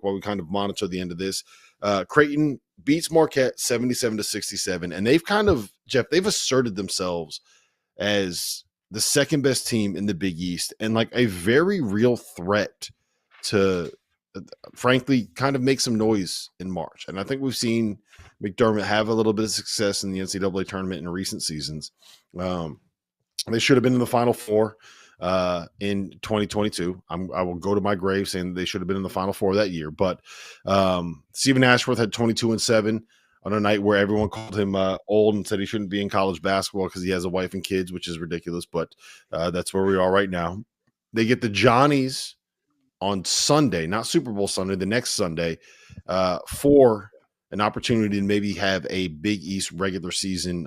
quick while we kind of monitor the end of this. Creighton beats Marquette 77-67, and they've kind of, Jeff, they've asserted themselves as the second best team in the Big East and like a very real threat to, frankly, kind of make some noise in March. And I think we've seen McDermott have a little bit of success in the NCAA tournament in recent seasons. They should have been in the Final Four in 2022. I will go to my grave saying they should have been in the Final Four that year. But Stephen Ashworth had 22-7 on a night where everyone called him old and said he shouldn't be in college basketball because he has a wife and kids, which is ridiculous. But that's where we are right now. They get the Johnnies on Sunday, not Super Bowl Sunday, the next Sunday, for an opportunity to maybe have a Big East regular season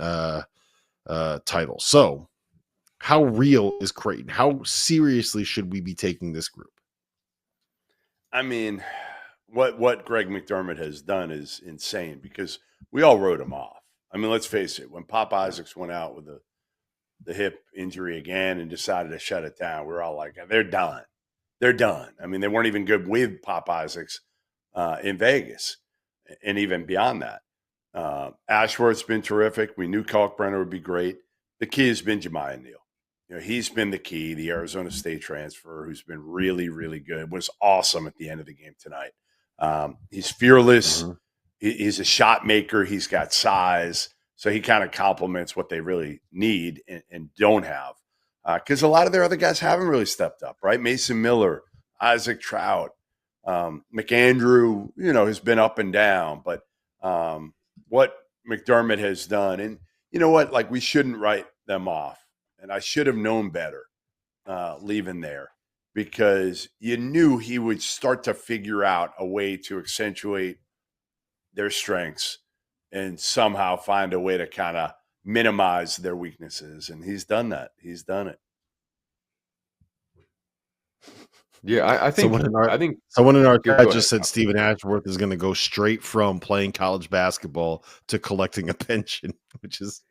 title. So how real is Creighton? How seriously should we be taking this group? I mean, what Greg McDermott has done is insane because we all wrote him off. I mean, let's face it. When Pop Isaacs went out with the hip injury again and decided to shut it down, we're all like, they're done. They're done. I mean, they weren't even good with Pop Isaacs in Vegas and even beyond that. Ashworth's been terrific. We knew Kalkbrenner would be great. The key has been Jemiah Neal. You know, he's been the key, the Arizona State transfer, who's been really, really good. Was awesome at the end of the game tonight. He's fearless. Mm-hmm. He's a shot maker. He's got size. So he kind of complements what they really need and don't have. Because a lot of their other guys haven't really stepped up, right? Mason Miller, Isaac Trout, McAndrew, has been up and down. But what McDermott has done, and you know what? Like, we shouldn't write them off. And I should have known better leaving there because you knew he would start to figure out a way to accentuate their strengths and somehow find a way to kind of minimize their weaknesses. And he's done that. He's done it. Yeah, I think someone in our chat just said Stephen Ashworth is going to go straight from playing college basketball to collecting a pension, which is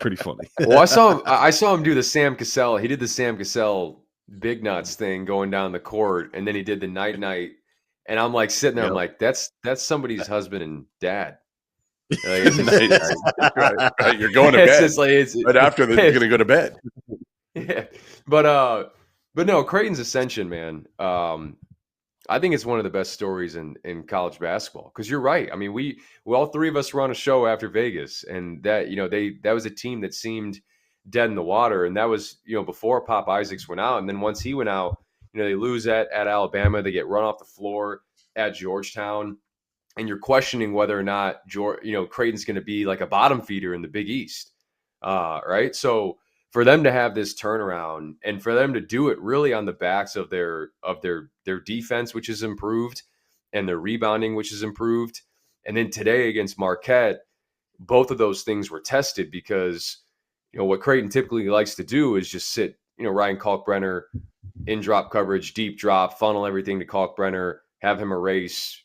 pretty funny. Well, I saw him do the Sam Cassell. He did the Sam Cassell big nuts thing going down the court, and then he did the night, and I'm like sitting there. Yep. I'm like, that's somebody's husband and dad. Like, right. You're going to bed. But after that, you're going to go to bed. Yeah, but no, Creighton's ascension, man. I think it's one of the best stories in college basketball because you're right. I mean, we all three of us were on a show after Vegas, and that that was a team that seemed dead in the water, and that was before Pop Isaacs went out, and then once he went out, they lose at Alabama, they get run off the floor at Georgetown, and you're questioning whether or not Creighton's going to be like a bottom feeder in the Big East, right? So for them to have this turnaround and for them to do it really on the backs of their defense, which is improved, and their rebounding, which is improved. And then today against Marquette, both of those things were tested because, what Creighton typically likes to do is just sit, Ryan Kalkbrenner in drop coverage, deep drop, funnel everything to Kalkbrenner, have him erase,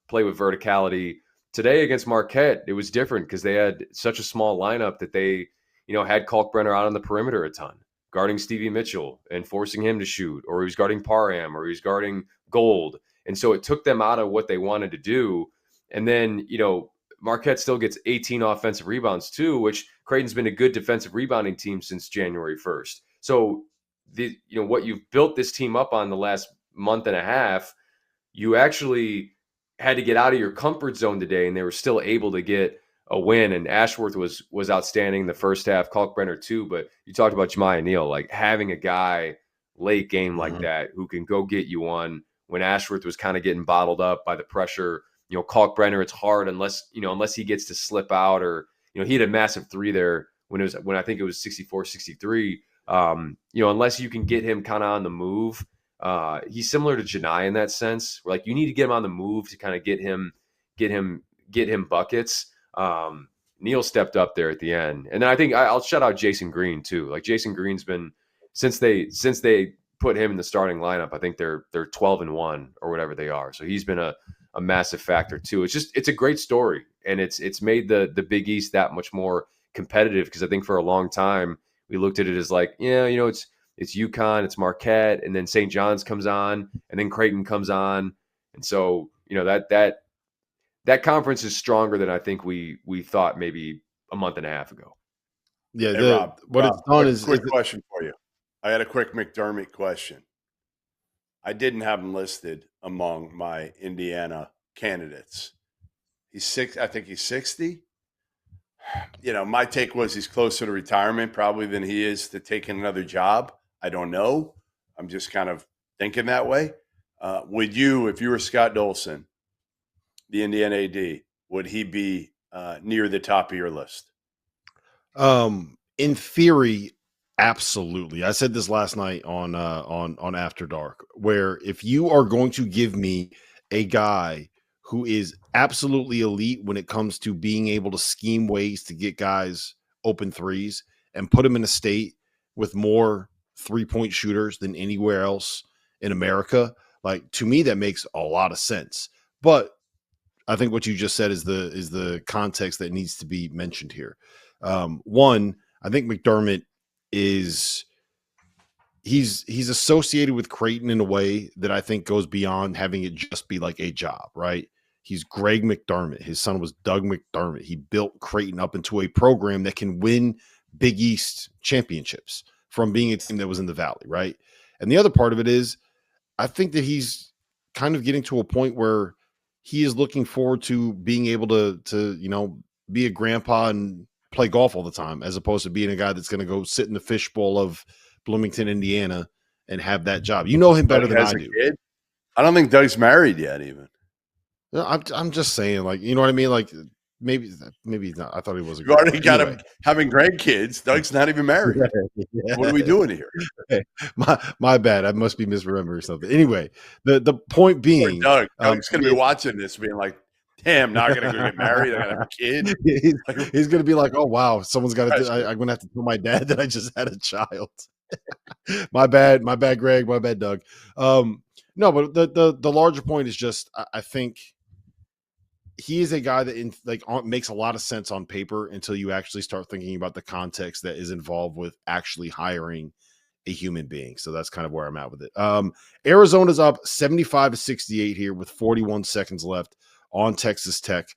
play with verticality. Today against Marquette, it was different because they had such a small lineup that they, had Kalkbrenner out on the perimeter a ton, guarding Stevie Mitchell and forcing him to shoot, or he was guarding Parham, or he was guarding Gold. And so it took them out of what they wanted to do. And then, Marquette still gets 18 offensive rebounds too, which Creighton's been a good defensive rebounding team since January 1st. So what you've built this team up on the last month and a half, you actually had to get out of your comfort zone today, and they were still able to get a win. And Ashworth was outstanding in the first half, Kalkbrenner too. But you talked about Jemiah Neal, like having a guy late game like that who can go get you one when Ashworth was kind of getting bottled up by the pressure. Kalkbrenner, it's hard unless he gets to slip out, or he had a massive three there when I think it was 64-63. Unless you can get him kind of on the move. He's similar to Janai in that sense, where like you need to get him on the move to kind of get him buckets. Neal stepped up there at the end, and then I think I'll shout out Jason Green too. Like Jason Green's been since they put him in the starting lineup, I think they're 12-1 or whatever they are. So he's been a massive factor too. It's a great story, and it's made the Big East that much more competitive because I think for a long time we looked at it as like, it's UConn, it's Marquette, and then St. John's comes on, and then Creighton comes on, And so, that conference is stronger than I think we thought maybe a month and a half ago. Yeah, Hey, Rob, it's done is quick question for you. I had a quick McDermott question. I didn't have him listed among my Indiana candidates. I think he's 60. My take was he's closer to retirement probably than he is to taking another job. I don't know. I'm just kind of thinking that way. Would you, if you were Scott Dolson, the Indiana AD, would he be near the top of your list? In theory, absolutely. I said this last night on After Dark, where if you are going to give me a guy who is absolutely elite when it comes to being able to scheme ways to get guys open threes and put them in a state with more 3-point shooters than anywhere else in America, like, to me, that makes a lot of sense. But I think what you just said is the context that needs to be mentioned here. One, I think McDermott he's associated with Creighton in a way that I think goes beyond having it just be like a job, right? He's Greg McDermott. His son was Doug McDermott. He built Creighton up into a program that can win Big East championships from being a team that was in the Valley, right? And the other part of it is, I think that he's kind of getting to a point where he is looking forward to being able to be a grandpa and play golf all the time, as opposed to being a guy that's going to go sit in the fishbowl of Bloomington, Indiana, and have that job. You know him better than I do. Kid? I don't think Doug's married yet, even. No, I'm just saying, like, you know what I mean? Like, maybe not. I thought he was. You already got him having grandkids. Doug's not even married. Yeah. What are we doing here? Okay. My bad. I must be misremembering something. Anyway, the point being, Doug's going to be watching this, being like, "Damn, now I'm going to go get married. I got to have a kid." He's going to be like, "Oh wow, someone's got to. I'm going to have to tell my dad that I just had a child." My bad, Greg. My bad, Doug. No, but the larger point is just, I think he is a guy that makes a lot of sense on paper until you actually start thinking about the context that is involved with actually hiring a human being. So that's kind of where I'm at with it. Arizona's up 75-68 here with 41 seconds left on Texas Tech.